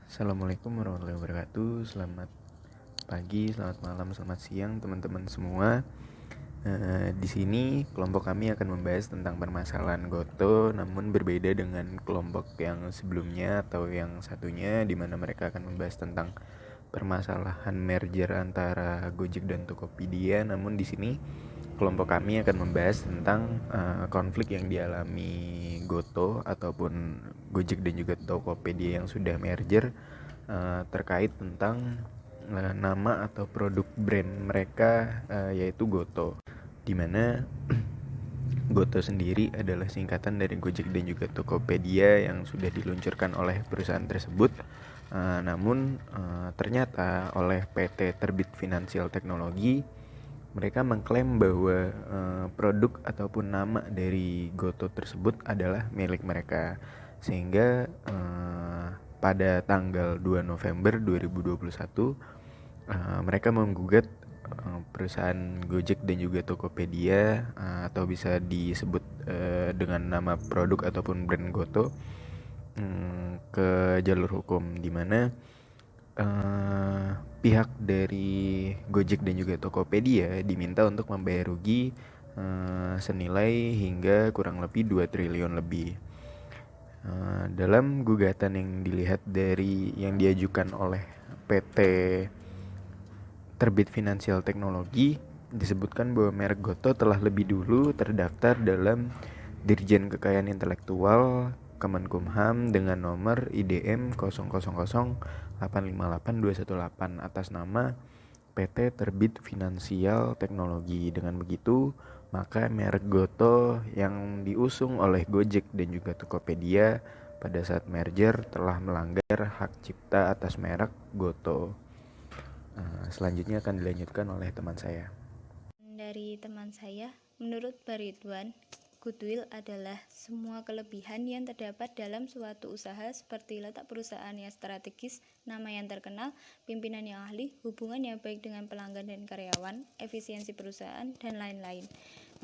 Assalamualaikum warahmatullahi wabarakatuh. Selamat pagi, selamat malam, selamat siang teman-teman semua. Di sini kelompok kami akan membahas tentang permasalahan Goto, namun berbeda dengan kelompok yang sebelumnya atau yang satunya, di mana mereka akan membahas tentang permasalahan merger antara Gojek dan Tokopedia. Namun di sini kelompok kami akan membahas tentang konflik yang dialami Goto ataupun Gojek dan juga Tokopedia yang sudah merger, terkait tentang nama atau produk brand mereka, yaitu Goto, dimana Goto sendiri adalah singkatan dari Gojek dan juga Tokopedia yang sudah diluncurkan oleh perusahaan tersebut. Namun ternyata oleh PT Terbit Finansial Teknologi, mereka mengklaim bahwa produk ataupun nama dari Goto tersebut adalah milik mereka, sehingga pada tanggal 2 November 2021 mereka menggugat perusahaan Gojek dan juga Tokopedia, atau bisa disebut dengan nama produk ataupun brand Goto, ke jalur hukum, di mana pihak dari Gojek dan juga Tokopedia diminta untuk membayar rugi senilai hingga kurang lebih 2 triliun lebih. Dalam gugatan yang dilihat dari yang diajukan oleh PT Terbit Finansial Teknologi, disebutkan bahwa merek Goto telah lebih dulu terdaftar dalam Dirjen Kekayaan Intelektual Kemenkumham dengan nomor IDM 000858-218 atas nama PT Terbit Finansial Teknologi. Dengan begitu, maka merek Goto yang diusung oleh Gojek dan juga Tokopedia pada saat merger telah melanggar hak cipta atas merek Goto. Selanjutnya akan dilanjutkan oleh teman saya. Dari teman saya, menurut Baridwan, goodwill adalah semua kelebihan yang terdapat dalam suatu usaha seperti letak perusahaan yang strategis, nama yang terkenal, pimpinan yang ahli, hubungan yang baik dengan pelanggan dan karyawan, efisiensi perusahaan, dan lain-lain.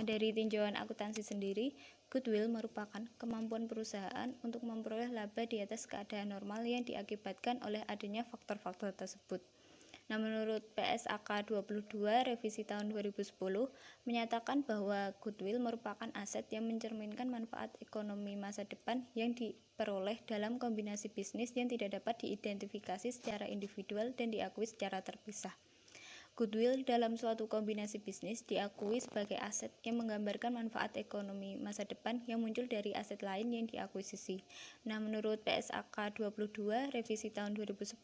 Dari tinjauan akuntansi sendiri, goodwill merupakan kemampuan perusahaan untuk memperoleh laba di atas keadaan normal yang diakibatkan oleh adanya faktor-faktor tersebut. Nah, menurut PSAK 22 revisi tahun 2010 menyatakan bahwa goodwill merupakan aset yang mencerminkan manfaat ekonomi masa depan yang diperoleh dalam kombinasi bisnis yang tidak dapat diidentifikasi secara individual dan diakui secara terpisah. Goodwill dalam suatu kombinasi bisnis diakui sebagai aset yang menggambarkan manfaat ekonomi masa depan yang muncul dari aset lain yang diakuisisi. Nah, menurut PSAK 22 revisi tahun 2010,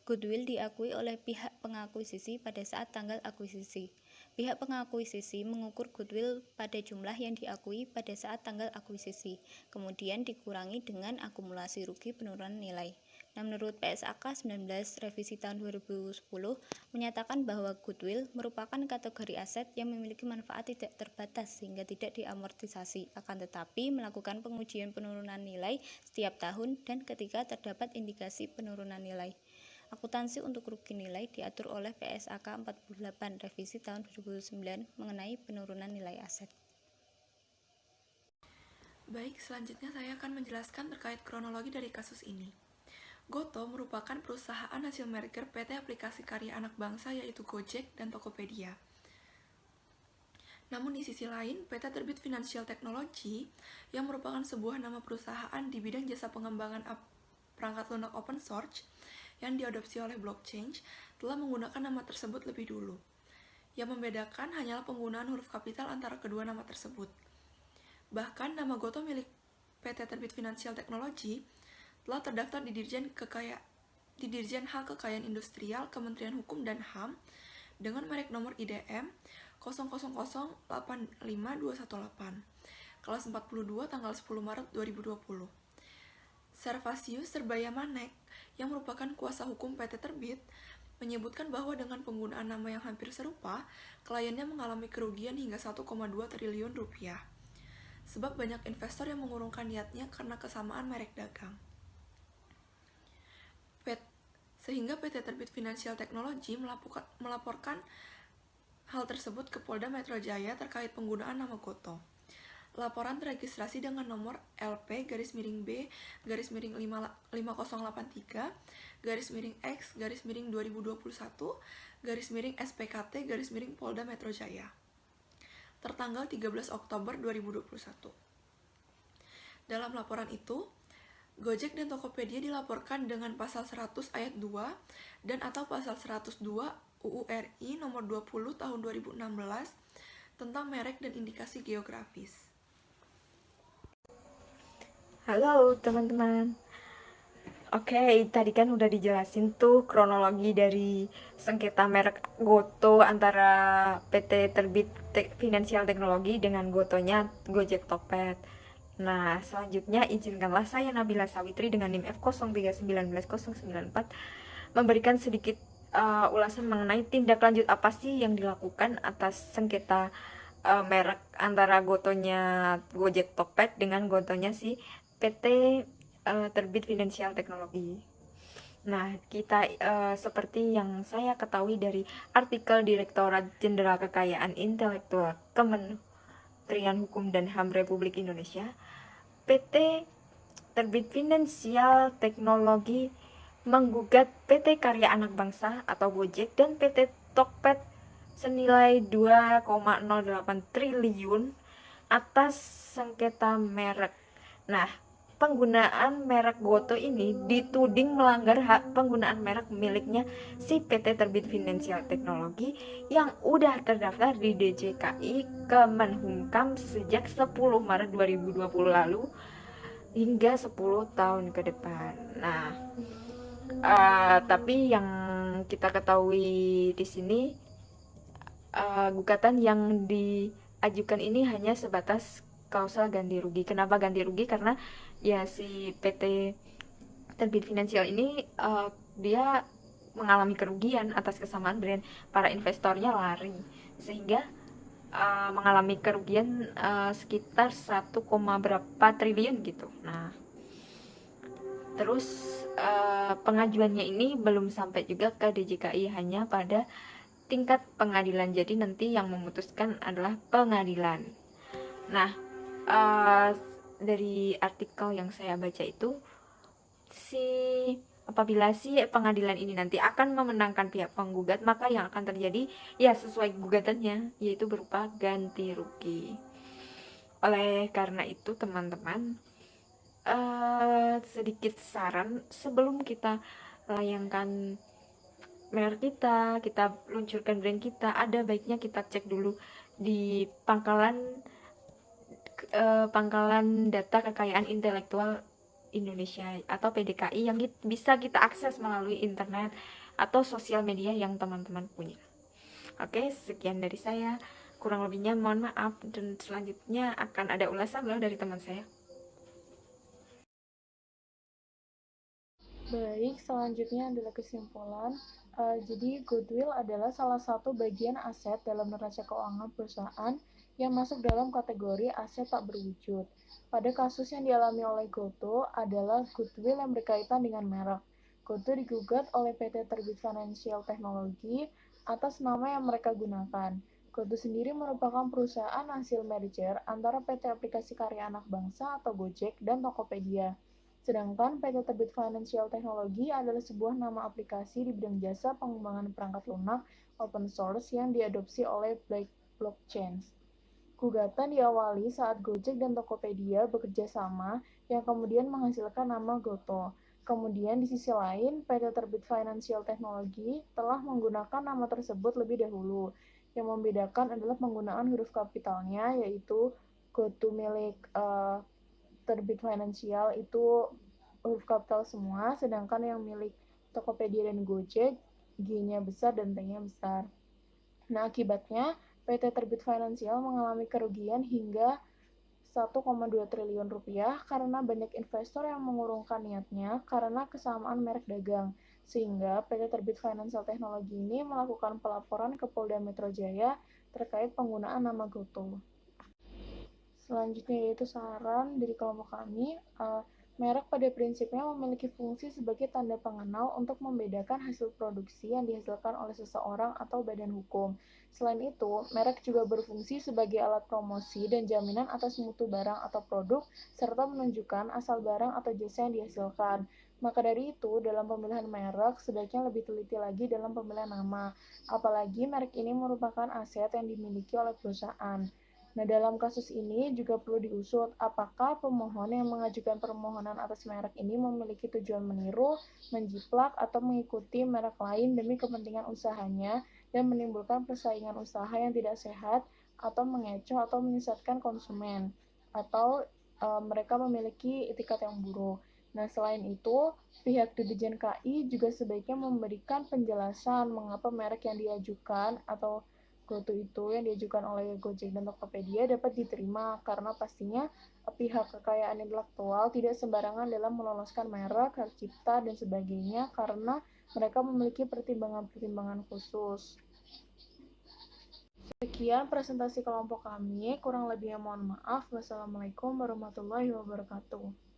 goodwill diakui oleh pihak pengakuisisi pada saat tanggal akuisisi. Pihak pengakuisisi mengukur goodwill pada jumlah yang diakui pada saat tanggal akuisisi, kemudian dikurangi dengan akumulasi rugi penurunan nilai. Nah, menurut PSAK 19 revisi tahun 2010 menyatakan bahwa goodwill merupakan kategori aset yang memiliki manfaat tidak terbatas sehingga tidak diamortisasi, akan tetapi melakukan pengujian penurunan nilai setiap tahun dan ketika terdapat indikasi penurunan nilai. Akuntansi untuk rugi nilai diatur oleh PSAK 48 revisi tahun 2009 mengenai penurunan nilai aset. Baik, selanjutnya saya akan menjelaskan terkait kronologi dari kasus ini. Goto merupakan perusahaan hasil merger PT Aplikasi Karya Anak Bangsa yaitu Gojek dan Tokopedia. Namun di sisi lain, PT Terbit Financial Technology yang merupakan sebuah nama perusahaan di bidang jasa pengembangan perangkat lunak open source yang diadopsi oleh blockchain telah menggunakan nama tersebut lebih dulu. Yang membedakan hanyalah penggunaan huruf kapital antara kedua nama tersebut. Bahkan nama Goto milik PT Terbit Financial Technology telah terdaftar di Dirjen Hak Kekayaan Industrial Kementerian Hukum dan HAM dengan merek nomor IDM 00085218 kelas 42 tanggal 10 Maret 2020. Servasius Serbayamanek yang merupakan kuasa hukum PT Terbit menyebutkan bahwa dengan penggunaan nama yang hampir serupa, kliennya mengalami kerugian hingga 1,2 triliun rupiah. Sebab banyak investor yang mengurungkan niatnya karena kesamaan merek dagang. Sehingga PT Terbit Financial Technology melaporkan hal tersebut ke Polda Metro Jaya terkait penggunaan nama Goto. Laporan terregistrasi dengan nomor LP-5083-X-2021-SPKT-Polda Metro Jaya tertanggal 13 Oktober 2021. Dalam laporan itu, Gojek dan Tokopedia dilaporkan dengan pasal 100 ayat 2 dan atau pasal 102 UU RI nomor 20 tahun 2016 tentang merek dan indikasi geografis. Halo teman-teman. Oke, tadi kan udah dijelasin tuh kronologi dari sengketa merek Goto antara PT Terbit Finansial Teknologi dengan Gotonya Gojek Topet. Nah, selanjutnya izinkanlah saya Nabila Sawitri dengan NIM F03191094 memberikan sedikit ulasan mengenai tindak lanjut apa sih yang dilakukan atas sengketa merek antara Gotonya Gojek Topet dengan Gotonya si PT Terbit Finansial Teknologi. Nah, kita seperti yang saya ketahui dari artikel Direktorat Jenderal Kekayaan Intelektual Kementerian Hukum dan HAM Republik Indonesia, PT Terbit Finansial Teknologi menggugat PT Karya Anak Bangsa atau Gojek dan PT Tokped senilai 2,08 triliun atas sengketa merek. Nah, penggunaan merek Goto ini dituding melanggar hak penggunaan merek miliknya si PT Terbit Finansial Teknologi yang udah terdaftar di DJKI Kemenhumkam sejak 10 Maret 2020 lalu hingga 10 tahun ke depan. Nah, tapi yang kita ketahui di sini gugatan yang diajukan ini hanya sebatas kausal ganti rugi. Kenapa ganti rugi? Karena ya si PT Terbit Finansial ini dia mengalami kerugian atas kesamaan brand, para investornya lari sehingga mengalami kerugian sekitar 1, berapa triliun gitu. Nah, terus pengajuannya ini belum sampai juga ke DJKI, hanya pada tingkat pengadilan. Jadi nanti yang memutuskan adalah pengadilan. Nah, dari artikel yang saya baca itu, apabila si pengadilan ini nanti akan memenangkan pihak penggugat, maka yang akan terjadi ya sesuai gugatannya, yaitu berupa ganti rugi. Oleh karena itu teman-teman, sedikit saran sebelum kita layangkan merek kita luncurkan brand kita, ada baiknya kita cek dulu di pangkalan data kekayaan intelektual Indonesia atau PDKI yang bisa kita akses melalui internet atau sosial media yang teman-teman punya. Oke, sekian dari saya. Kurang lebihnya mohon maaf, dan selanjutnya akan ada ulasan dari teman saya. Baik, selanjutnya adalah kesimpulan. Jadi, goodwill adalah salah satu bagian aset dalam neraca keuangan perusahaan yang masuk dalam kategori aset tak berwujud. Pada kasus yang dialami oleh Goto adalah goodwill yang berkaitan dengan merek. Goto digugat oleh PT Terbit Financial Technology atas nama yang mereka gunakan. Goto sendiri merupakan perusahaan hasil merger antara PT Aplikasi Karya Anak Bangsa atau Gojek dan Tokopedia. Sedangkan PT Terbit Financial Technology adalah sebuah nama aplikasi di bidang jasa pengembangan perangkat lunak open source yang diadopsi oleh blockchain. Gugatan diawali saat Gojek dan Tokopedia bekerja sama yang kemudian menghasilkan nama Goto. Kemudian di sisi lain, PT Terbit Financial Technology telah menggunakan nama tersebut lebih dahulu. Yang membedakan adalah penggunaan huruf kapitalnya, yaitu Goto milik Terbit Financial itu huruf kapital semua, sedangkan yang milik Tokopedia dan Gojek G-nya besar dan T-nya besar. Nah, akibatnya PT Terbit Financial mengalami kerugian hingga 1,2 triliun rupiah karena banyak investor yang mengurungkan niatnya karena kesamaan merek dagang, sehingga PT Terbit Financial Technology ini melakukan pelaporan ke Polda Metro Jaya terkait penggunaan nama Goto. Selanjutnya yaitu saran dari kelompok kami, Merek pada prinsipnya memiliki fungsi sebagai tanda pengenal untuk membedakan hasil produksi yang dihasilkan oleh seseorang atau badan hukum. Selain itu, merek juga berfungsi sebagai alat promosi dan jaminan atas mutu barang atau produk, serta menunjukkan asal barang atau jasa yang dihasilkan. Maka dari itu, dalam pemilihan merek, sebaiknya lebih teliti lagi dalam pemilihan nama. Apalagi merek ini merupakan aset yang dimiliki oleh perusahaan. Nah, dalam kasus ini juga perlu diusut apakah pemohon yang mengajukan permohonan atas merek ini memiliki tujuan meniru, menjiplak, atau mengikuti merek lain demi kepentingan usahanya dan menimbulkan persaingan usaha yang tidak sehat atau mengecoh atau menyesatkan konsumen atau mereka memiliki etikat yang buruk. Nah, selain itu, pihak Dirjen KI juga sebaiknya memberikan penjelasan mengapa merek yang diajukan atau GoTo itu yang diajukan oleh Gojek dan Tokopedia dapat diterima karena pastinya pihak kekayaan intelektual tidak sembarangan dalam meloloskan merek, hak cipta, dan sebagainya karena mereka memiliki pertimbangan-pertimbangan khusus. Sekian presentasi kelompok kami, kurang lebihnya mohon maaf. Wassalamualaikum warahmatullahi wabarakatuh.